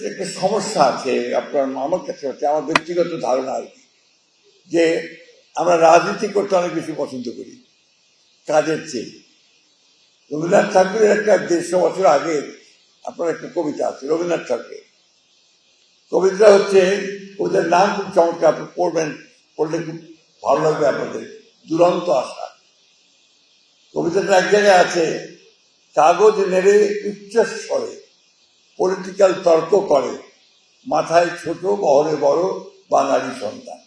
একটা সমস্যা আছে আপনার আমার কাছে হচ্ছে, আমার ব্যক্তিগত ধারণা আর কি, যে আমরা রাজনীতি করতে অনেক বেশি পছন্দ করি কাজের চেয়ে। রবীন্দ্রনাথ ঠাকুরের একটা 150 বছর আগে আপনার একটা কবিতা আছে রবীন্দ্রনাথ ঠাকুরের। কবিতা হচ্ছে, কবিতার নাম খুব চমৎকার, আপনি পড়বেন, পড়লে খুব ভালো লাগবে আপনাদের। দুরন্ত আশা। কবিতাটা এক জায়গায় আছে, কাগজ নেড়ে উচ্চস্বরে পলিটিক্যাল তর্ক করে, মাথায় ছোট বহরে বড় বাঙালি সন্তান।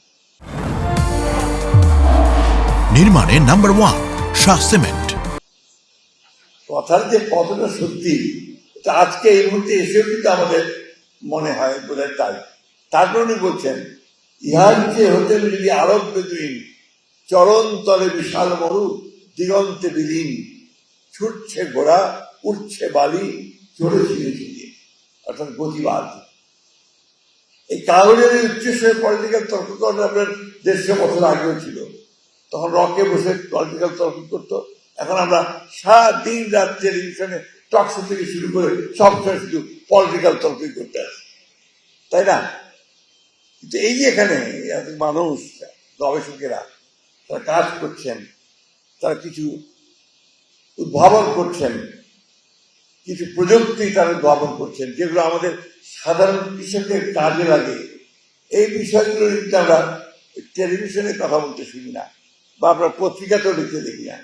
নির্মাণে নাম্বার 1 শাহ সিমেন্ট। কথার যে কতটা সত্যি এটা আজকে এই মুহূর্তে এসেও কিন্তু আমাদের মনে হয় বোধহয় তাই। তারপর উনি বলছেন, ইহার যে হতেন যদি আরব বেদুইন, চরণ তলে বিশাল মরু দিগন্তে বিলীন, ছুটছে ঘোড়া উঠছে বালি চলে ছিঁড়ে ছিঁড়ে, অর্থাৎ গতিবাদ। এই কাগজের উচ্চস্বরে পলিটিক্যাল তর্ক করার আপনার 150 বছর আগেও ছিল। তখন রকে বসে পলিটিক্যাল তর্ক করতো। এখন আমরা সারাদিন রাত টেলিভিশনে টকশো থেকে শুরু করে সবসময় শুধু পলিটিক্যাল তর্কই করতে আসে, তাই না? কিন্তু এই যে এখানে মানুষ, গবেষকেরা তারা কাজ করছেন, তারা কিছু উদ্ভাবন করছেন, কিছু প্রযুক্তি তারা উদ্ভাবন করছেন যেগুলো আমাদের সাধারণ কৃষকের কাজে লাগে। এই বিষয়গুলো কিন্তু আমরা টেলিভিশনে কথা বলতে শুনি না, বা আমরা পত্রিকাতেও লিখতে দেখি না।